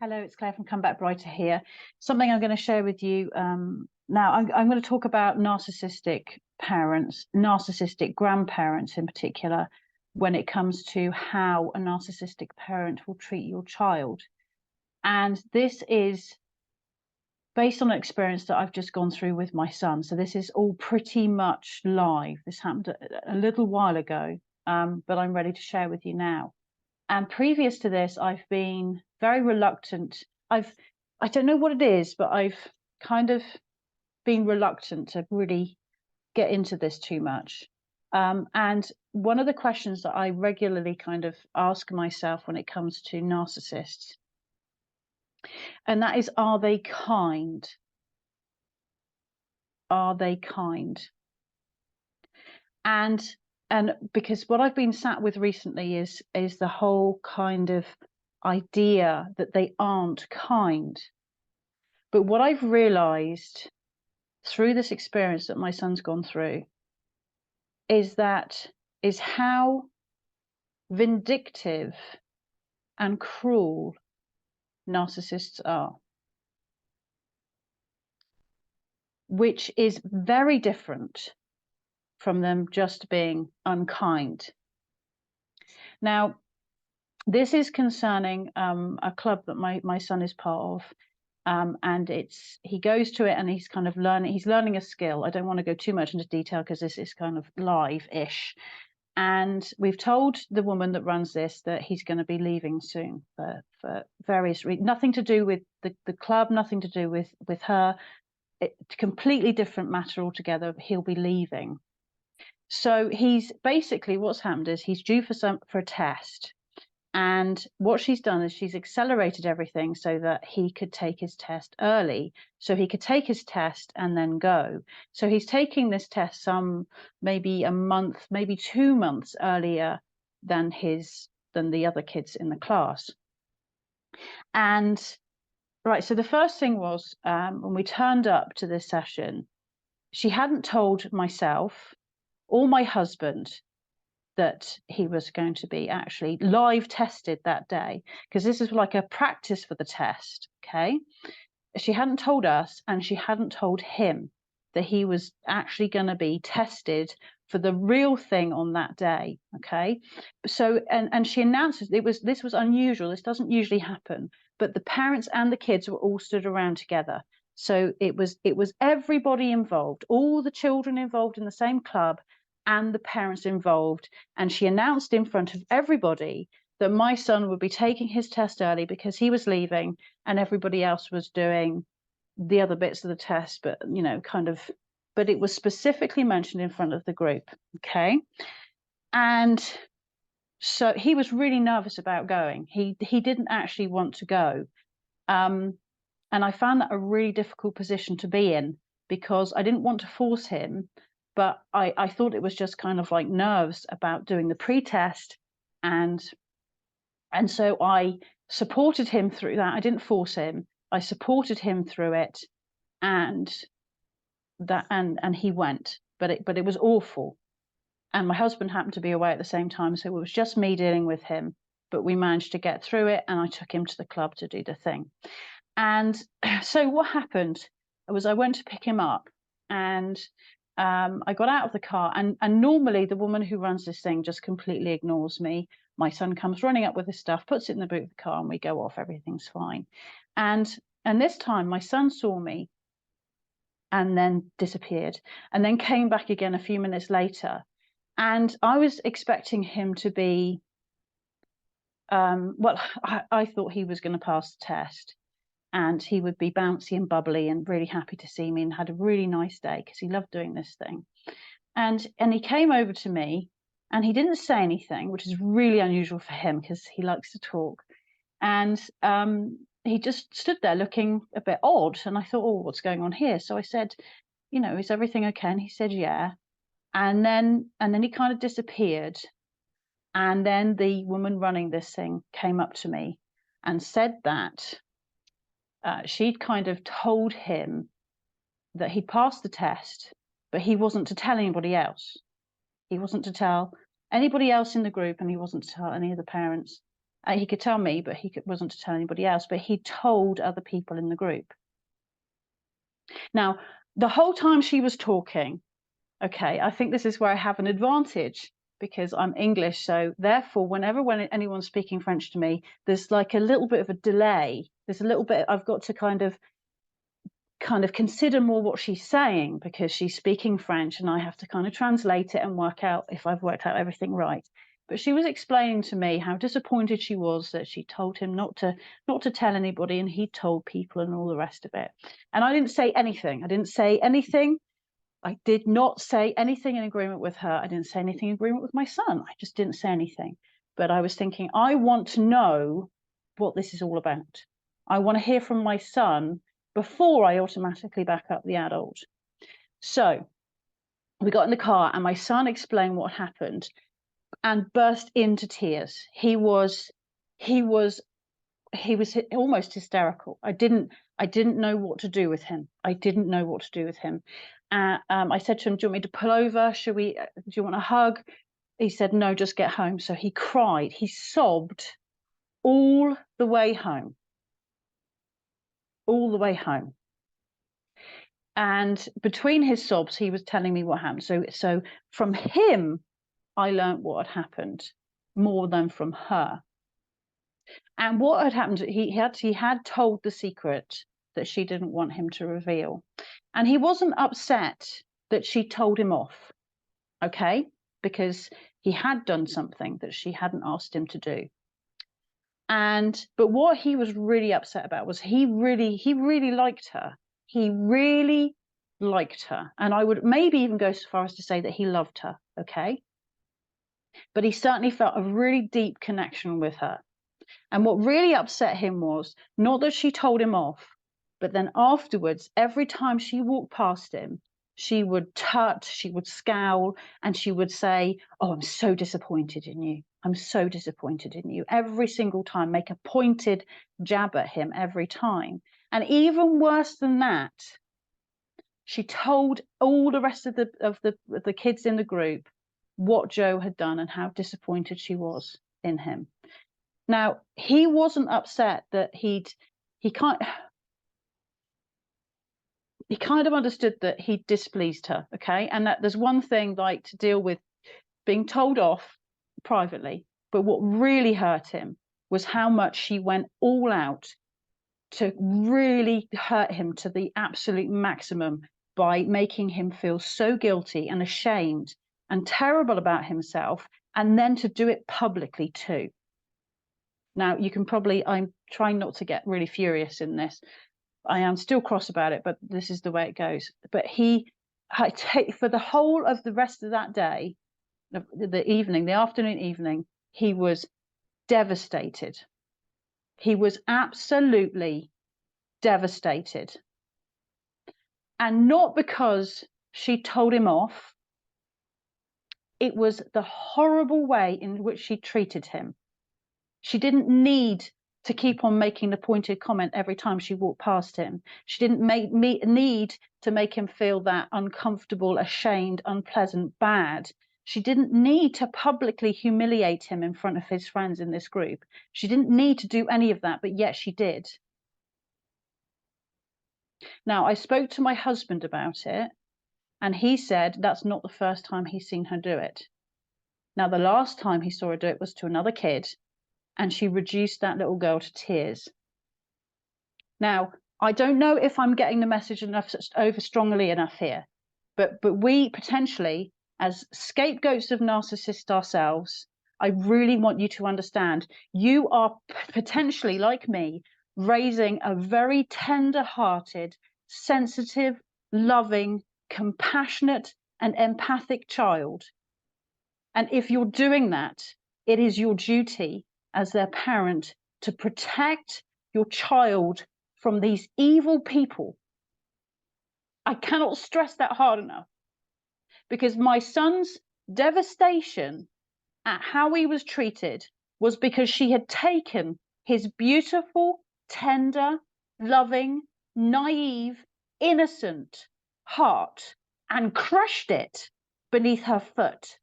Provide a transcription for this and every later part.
Hello, it's Claire from Come Back Brighter here. Something I'm going to share with you now. I'm going to talk about narcissistic parents, narcissistic grandparents in particular, when it comes to how a narcissistic parent will treat your child. And this is based on an experience that I've just gone through with my son. So this is all pretty much live. This happened a little while ago, but I'm ready to share with you now. And previous to this, I've been very reluctant. I don't know what it is, but I've kind of been reluctant to really get into this too much. And one of the questions that I regularly kind of ask myself when it comes to narcissists, and that is, are they kind? Are they kind? And because what I've been sat with recently is the whole kind of idea that they aren't kind. But what I've realized through this experience that my son's gone through is how vindictive and cruel narcissists are, which is very different from them just being unkind. Now, this is concerning a club that my son is part of. And he goes to it and he's kind of learning a skill. I don't want to go too much into detail because this is kind of live-ish. And we've told the woman that runs this that he's going to be leaving soon for various reasons. Nothing to do with the club, nothing to do with her. It's a completely different matter altogether. He'll be leaving. So he's basically, what's happened is he's due for a test. And what she's done is she's accelerated everything so that he could take his test early, so he could take his test and then go. So he's taking this test maybe a month, maybe 2 months earlier than the other kids in the class. And right, so the first thing was when we turned up to this session, she hadn't told myself or my husband that he was going to be actually live tested that day, because this is like a practice for the test. Okay, she hadn't told us and she hadn't told him that he was actually going to be tested for the real thing on that day. Okay, so and she announced this was unusual. This doesn't usually happen, but the parents and the kids were all stood around together. So it was everybody involved, all the children involved in the same club and the parents involved. And she announced in front of everybody that my son would be taking his test early because he was leaving and everybody else was doing the other bits of the test, but but it was specifically mentioned in front of the group. Okay. And so he was really nervous about going. He didn't actually want to go. And I found that a really difficult position to be in, because I didn't want to force him, but I thought it was just kind of like nerves about doing the pre-test. And so I supported him through that. I didn't force him. I supported him through it, and he went, but it was awful. And my husband happened to be away at the same time, so it was just me dealing with him, but we managed to get through it, and I took him to the club to do the thing. And so what happened was I went to pick him up, and I got out of the car, and normally the woman who runs this thing just completely ignores me. My son comes running up with his stuff, puts it in the boot of the car, and we go off. Everything's fine. And this time my son saw me and then disappeared, and then came back again a few minutes later. And I was expecting him to be, I thought he was going to pass the test, and he would be bouncy and bubbly and really happy to see me and had a really nice day because he loved doing this thing. And he came over to me and he didn't say anything, which is really unusual for him because he likes to talk. And he just stood there looking a bit odd. And I thought, oh, what's going on here? So I said, is everything okay? And he said, yeah. And then he kind of disappeared. And then the woman running this thing came up to me and said that she'd kind of told him that he passed the test, but he wasn't to tell anybody else. He wasn't to tell anybody else in the group, and he wasn't to tell any of the parents. He could tell me, but wasn't to tell anybody else, but he told other people in the group. Now, the whole time she was talking, okay, I think this is where I have an advantage because I'm English. So therefore, when anyone's speaking French to me, there's like a little bit of a delay. There's a little bit, I've got to kind of consider more what she's saying because she's speaking French and I have to kind of translate it and work out if I've worked out everything right. But she was explaining to me how disappointed she was that she told him not to tell anybody and he told people and all the rest of it. And I didn't say anything. I didn't say anything. I did not say anything in agreement with her. I didn't say anything in agreement with my son. I just didn't say anything. But I was thinking, I want to know what this is all about. I want to hear from my son before I automatically back up the adult. So we got in the car and my son explained what happened and burst into tears. He was almost hysterical. I didn't know what to do with him. I didn't know what to do with him. I said to him, do you want me to pull over? Do you want a hug? He said, no, just get home. So he cried. He sobbed all the way home. All the way home. And between his sobs, he was telling me what happened. So from him, I learned what had happened more than from her. And what had happened, he had told the secret that she didn't want him to reveal. And he wasn't upset that she told him off, okay? Because he had done something that she hadn't asked him to do. But what he was really upset about was he really liked her. He really liked her. And I would maybe even go so far as to say that he loved her, okay? But he certainly felt a really deep connection with her. And what really upset him was not that she told him off, but then afterwards, every time she walked past him, she would tut, she would scowl, and she would say, oh, I'm so disappointed in you. I'm so disappointed in you. Every single time, make a pointed jab at him every time. And even worse than that, she told all the rest of the kids in the group what Joe had done and how disappointed she was in him. Now, he wasn't upset that he kind of understood that he displeased her, okay? And that there's one thing like to deal with being told off privately, but what really hurt him was how much she went all out to really hurt him to the absolute maximum by making him feel so guilty and ashamed and terrible about himself, and then to do it publicly too. Now, you can probably, I'm trying not to get really furious in this. I am still cross about it, but this is the way it goes. But for the whole of the rest of that day, the afternoon, evening, he was devastated. He was absolutely devastated. And not because she told him off. It was the horrible way in which she treated him. She didn't need to keep on making the pointed comment every time she walked past him. She didn't need to make him feel that uncomfortable, ashamed, unpleasant, bad. She didn't need to publicly humiliate him in front of his friends in this group. She didn't need to do any of that, but yet she did. Now, I spoke to my husband about it, and he said that's not the first time he's seen her do it. Now, the last time he saw her do it was to another kid, and she reduced that little girl to tears. Now, I don't know if I'm getting the message enough over strongly enough here, but we potentially, as scapegoats of narcissists ourselves, I really want you to understand, you are potentially, like me, raising a very tender-hearted, sensitive, loving, compassionate, and empathic child. And if you're doing that, it is your duty as their parent to protect your child from these evil people. I cannot stress that hard enough, because my son's devastation at how he was treated was because she had taken his beautiful, tender, loving, naive, innocent heart and crushed it beneath her foot.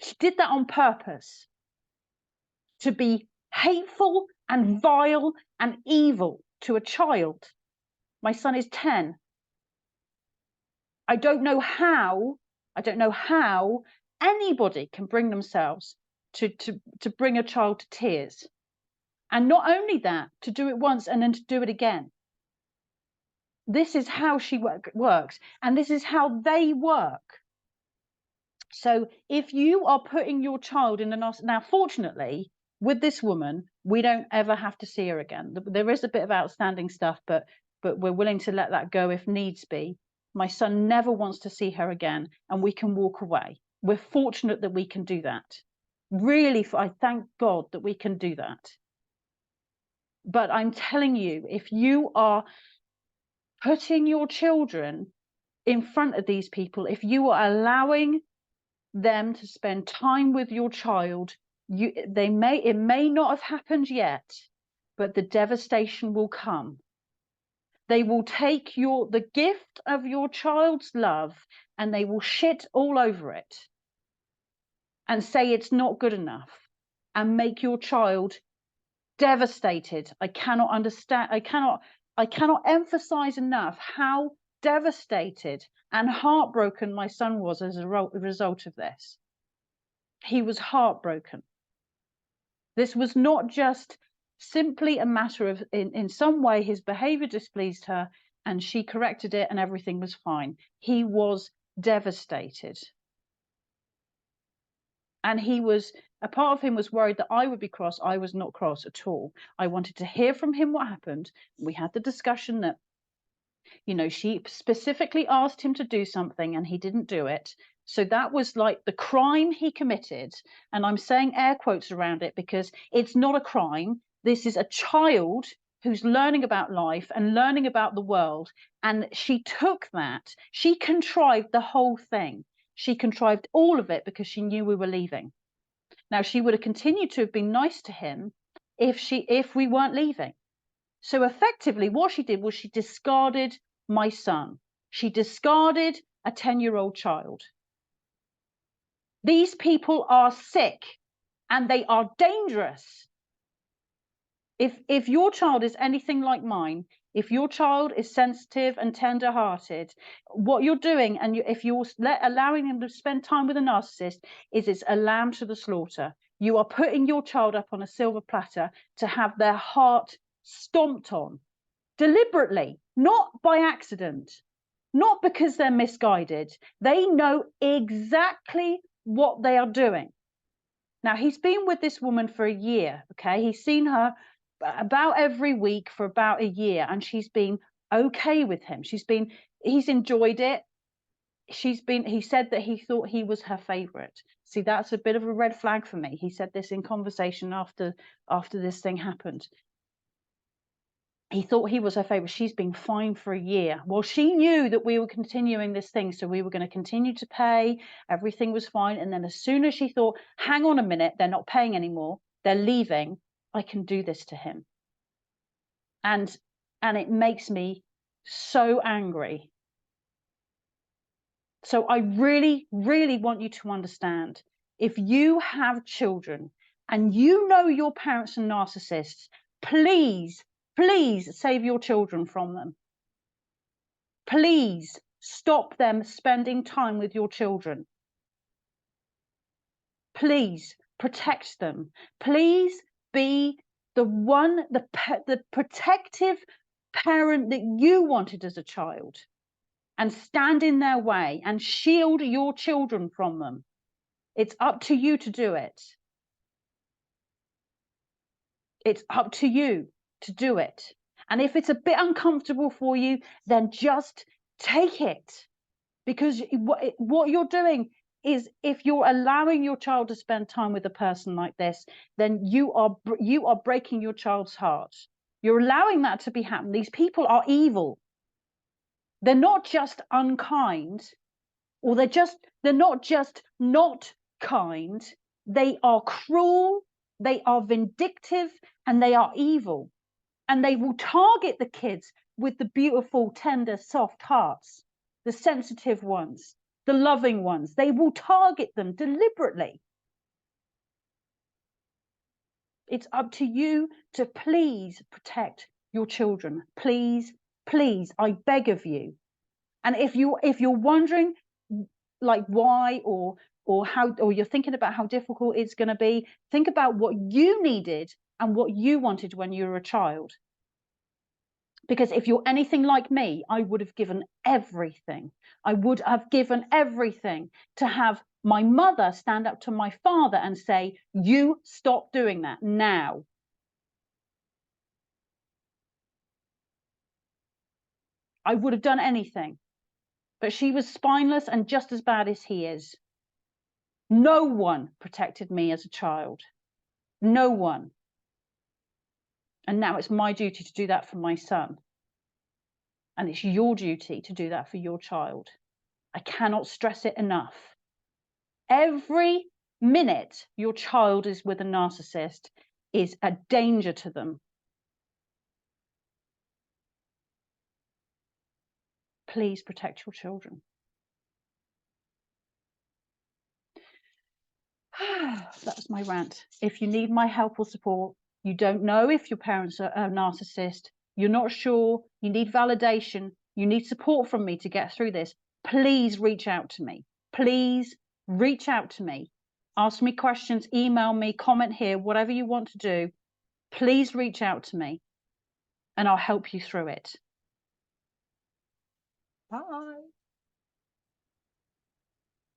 She did that on purpose. to be hateful and vile and evil to a child. My son is 10. I don't know how anybody can bring themselves to bring a child to tears. And not only that, to do it once and then to do it again. This is how she works, and this is how they work. So if you are putting your child in a narcissist, now fortunately with this woman, we don't ever have to see her again. There is a bit of outstanding stuff, but we're willing to let that go if needs be. My son never wants to see her again, and we can walk away. We're fortunate that we can do that. Really, I thank God that we can do that. But I'm telling you, if you are putting your children in front of these people, if you are allowing them to spend time with your child, it may not have happened yet, but the devastation will come. They will take the gift of your child's love and they will shit all over it and say it's not good enough and make your child devastated. I cannot emphasize enough how devastated and heartbroken my son was as a result of this. He was heartbroken. This was not just simply a matter of, in some way, his behavior displeased her and she corrected it and everything was fine. He was devastated. And a part of him was worried that I would be cross. I was not cross at all. I wanted to hear from him what happened. We had the discussion that, you know, she specifically asked him to do something and he didn't do it. So that was like the crime he committed. And I'm saying air quotes around it because it's not a crime. This is a child who's learning about life and learning about the world. And she took that. She contrived the whole thing. She contrived all of it because she knew we were leaving. Now, she would have continued to have been nice to him if we weren't leaving. So effectively, what she did was she discarded my son. She discarded a 10-year-old child. These people are sick and they are dangerous. If your child is anything like mine, if your child is sensitive and tender-hearted, what you're doing, and if you're allowing them to spend time with a narcissist, it's a lamb to the slaughter. You are putting your child up on a silver platter to have their heart stomped on, deliberately, not by accident, not because they're misguided. They know exactly what they are doing. Now, he's been with this woman for a year, okay? He's seen her about every week for about a year, and she's been okay with him. He's enjoyed it. He said that he thought he was her favorite. See, that's a bit of a red flag for me. He said this in conversation after this thing happened. He thought he was her favorite. She's been fine for a year. Well, she knew that we were continuing this thing, so we were going to continue to pay. Everything was fine. And then as soon as she thought, hang on a minute, they're not paying anymore, they're leaving, I can do this to him. And it makes me so angry. So I really, really want you to understand, if you have children and you know your parents are narcissists, please save your children from them. Please stop them spending time with your children. Please protect them. Please be the protective parent that you wanted as a child, and stand in their way and shield your children from them. It's up to you to do it. It's up to you to do it. And if it's a bit uncomfortable for you, then just take it. Because what you're doing is, if you're allowing your child to spend time with a person like this, then you are breaking your child's heart. You're allowing that to be happening. These people are evil. They're not just unkind, or they're not just not kind. They are cruel, they are vindictive, and they are evil. And they will target the kids with the beautiful, tender, soft hearts, the sensitive ones, the loving ones. They will target them deliberately. It's up to you to please protect your children. Please, please, I beg of you. And if you're wondering like why or how, or you're thinking about how difficult it's going to be, think about what you needed and what you wanted when you were a child. Because if you're anything like me, I would have given everything. I would have given everything to have my mother stand up to my father and say, you stop doing that now. I would have done anything. But she was spineless and just as bad as he is. No one protected me as a child. No one. And now it's my duty to do that for my son. And it's your duty to do that for your child. I cannot stress it enough. Every minute your child is with a narcissist is a danger to them. Please protect your children. That was my rant. If you need my help or support, you don't know if your parents are a narcissist, you're not sure, you need validation, you need support from me to get through this, please reach out to me. Please reach out to me. Ask me questions, email me, comment here, whatever you want to do. Please reach out to me and I'll help you through it. Bye.